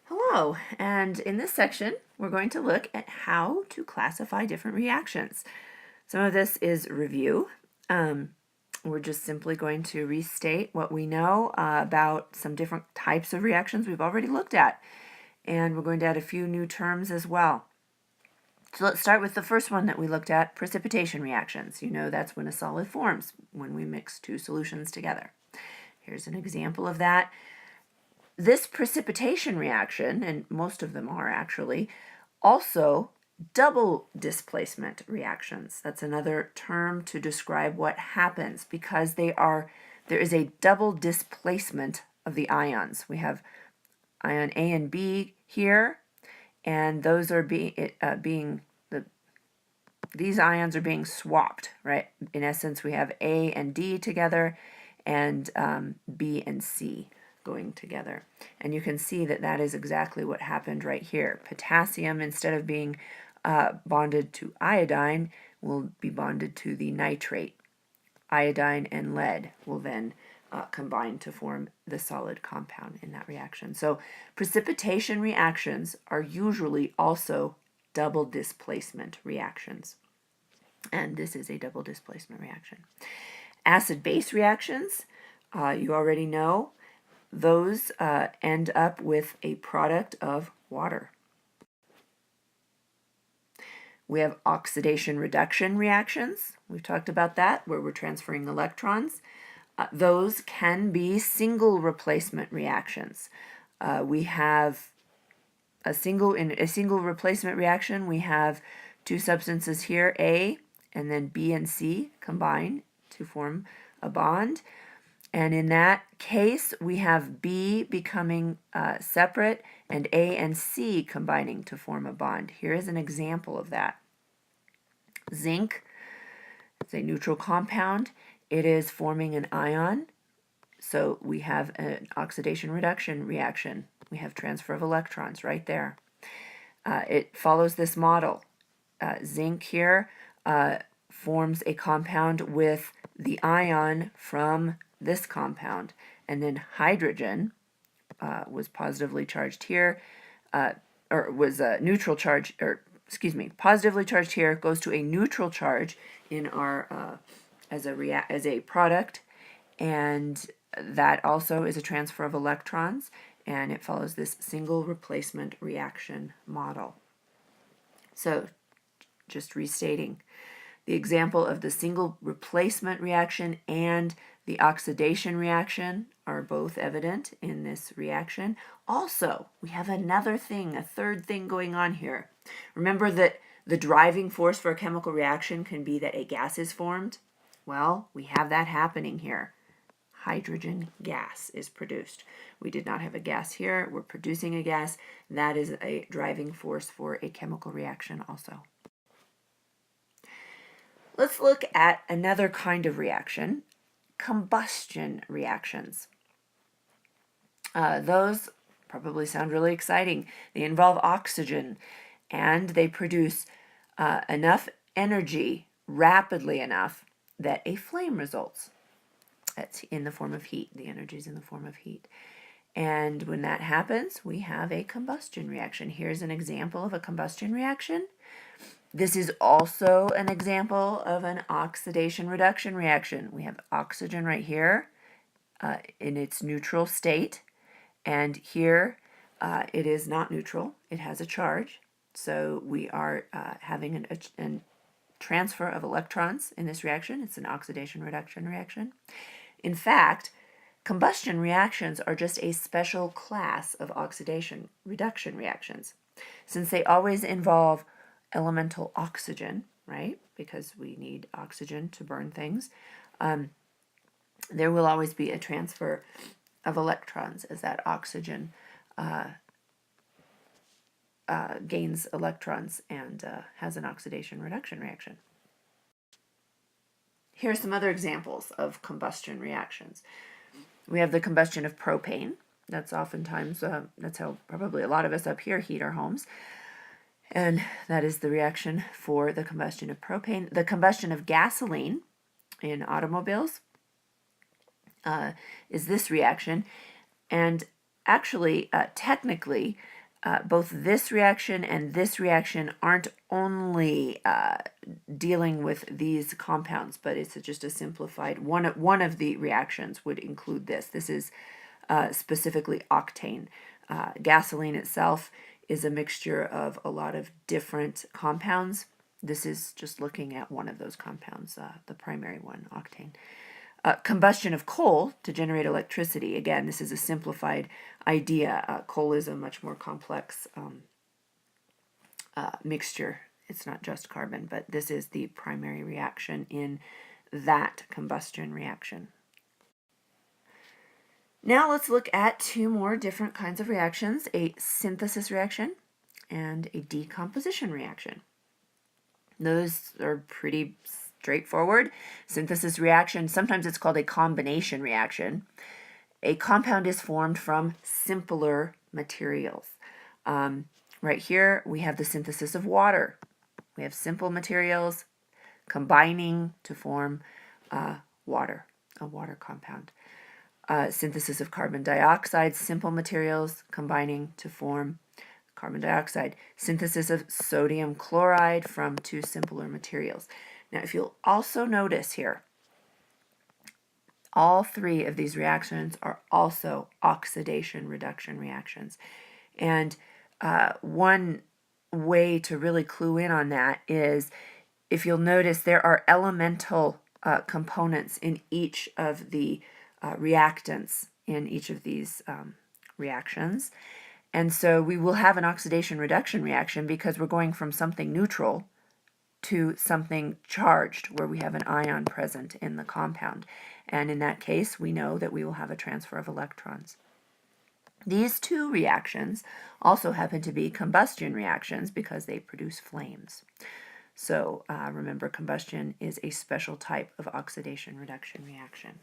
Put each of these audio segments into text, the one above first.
Hello, and in this section we're going to look at how to classify different reactions. Some of this is review. We're just simply going to restate what we know about some different types of reactions we've already looked at, and we're going to add a few new terms as well. So let's start with the first one that we looked at, precipitation reactions. You know that's when a solid forms, when we mix two solutions together. Here's an example of that. This precipitation reaction, and most of them are actually, also double displacement reactions. That's another term to describe what happens because there is a double displacement of the ions. We have ion A and B here, and those are these ions are being swapped, right? In essence, we have A and D together, and B and C going together. And you can see that that is exactly what happened right here. Potassium, instead of being bonded to iodine, will be bonded to the nitrate. Iodine and lead will then combine to form the solid compound in that reaction. So precipitation reactions are usually also double displacement reactions. And this is a double displacement reaction. Acid-base reactions, you already know, those end up with a product of water. We have oxidation-reduction reactions. We've talked about that, where we're transferring electrons. Those can be single replacement reactions. We have in a single replacement reaction, we have two substances here, A, and then B and C combine to form a bond. And in that case, we have B becoming separate and A and C combining to form a bond. Here is an example of that. Zinc, it's a neutral compound. It is forming an ion. So we have an oxidation-reduction reaction. We have transfer of electrons right there. It follows this model. Zinc here forms a compound with the ion from this compound, and then hydrogen was positively charged here, or was a neutral charge, or excuse me, positively charged here, goes to a neutral charge in our as a product, and that also is a transfer of electrons, and it follows this single replacement reaction model. So just restating, the example of the single replacement reaction and the oxidation reaction are both evident in this reaction. Also, we have another thing, a third thing going on here. Remember that the driving force for a chemical reaction can be that a gas is formed? Well, we have that happening here. Hydrogen gas is produced. We did not have a gas here. We're producing a gas. That is a driving force for a chemical reaction also. Let's look at another kind of reaction, combustion reactions. Those probably sound really exciting. They involve oxygen, and they produce enough energy rapidly enough that a flame results. That's in the form of heat. The energy is in the form of heat. And when that happens, we have a combustion reaction. Here's an example of a combustion reaction. This is also an example of an oxidation-reduction reaction. We have oxygen right here in its neutral state, and here it is not neutral. It has a charge, so we are having a transfer of electrons in this reaction. It's an oxidation-reduction reaction. In fact, combustion reactions are just a special class of oxidation-reduction reactions, since they always involve elemental oxygen, right? Because we need oxygen to burn things. There will always be a transfer of electrons as that oxygen gains electrons and has an oxidation-reduction reaction. Here are some other examples of combustion reactions. We have the combustion of propane. That's oftentimes, that's how probably a lot of us up here heat our homes. And that is the reaction for the combustion of propane. The combustion of gasoline in automobiles is this reaction. And actually, technically, both this reaction and this reaction aren't only dealing with these compounds, but it's just a simplified one of the reactions would include this. This is specifically octane. Gasoline itself is a mixture of a lot of different compounds. This is just looking at one of those compounds, the primary one, octane. Combustion of coal to generate electricity. Again, this is a simplified idea. Coal is a much more complex mixture. It's not just carbon, but this is the primary reaction in that combustion reaction. Now let's look at two more different kinds of reactions, a synthesis reaction and a decomposition reaction. Those are pretty straightforward. Synthesis reaction, sometimes it's called a combination reaction. A compound is formed from simpler materials. Right here we have the synthesis of water. We have simple materials combining to form water, a water compound. Synthesis of carbon dioxide, simple materials combining to form carbon dioxide. Synthesis of sodium chloride from two simpler materials. Now, if you'll also notice here, all three of these reactions are also oxidation-reduction reactions. And one way to really clue in on that is, if you'll notice, there are elemental components in each of the reactants in each of these reactions. And so we will have an oxidation-reduction reaction because we're going from something neutral to something charged, where we have an ion present in the compound. And in that case, we know that we will have a transfer of electrons. These two reactions also happen to be combustion reactions because they produce flames. So remember, combustion is a special type of oxidation-reduction reaction.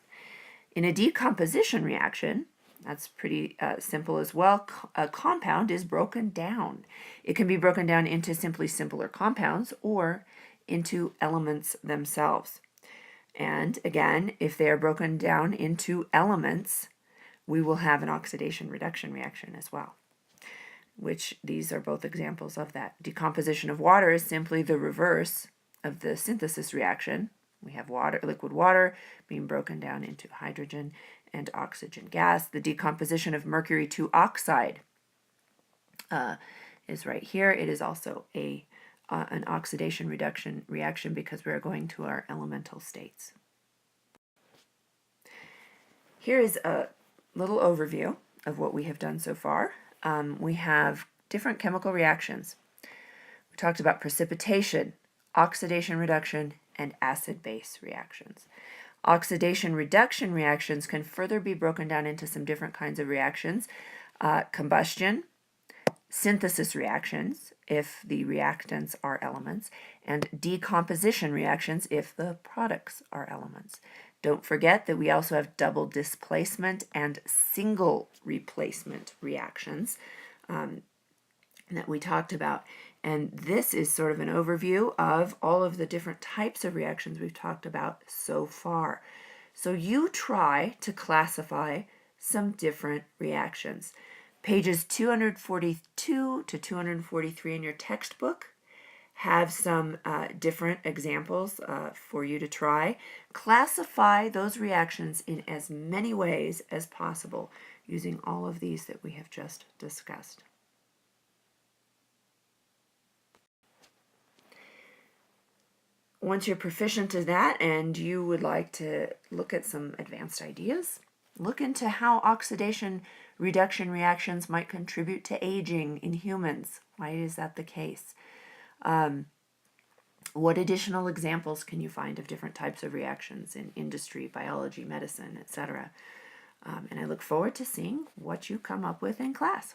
In a decomposition reaction, that's pretty simple as well. A compound is broken down. It can be broken down into simply simpler compounds or into elements themselves. And again, if they are broken down into elements, we will have an oxidation-reduction reaction as well, which these are both examples of that. Decomposition of water is simply the reverse of the synthesis reaction. We have water, liquid water being broken down into hydrogen and oxygen gas. The decomposition of mercury to oxide is right here. It is also an oxidation-reduction reaction because we are going to our elemental states. Here is a little overview of what we have done so far. We have different chemical reactions. We talked about precipitation, oxidation-reduction, and acid-base reactions. Oxidation-reduction reactions can further be broken down into some different kinds of reactions. Combustion, synthesis reactions, if the reactants are elements, and decomposition reactions if the products are elements. Don't forget that we also have double displacement and single replacement reactions that we talked about. And this is sort of an overview of all of the different types of reactions we've talked about so far. So you try to classify some different reactions. Pages 242 to 243 in your textbook have some different examples for you to try. Classify those reactions in as many ways as possible using all of these that we have just discussed. Once you're proficient in that and you would like to look at some advanced ideas, look into how oxidation-reduction reactions might contribute to aging in humans. Why is that the case? What additional examples can you find of different types of reactions in industry, biology, medicine, etc.? And I look forward to seeing what you come up with in class.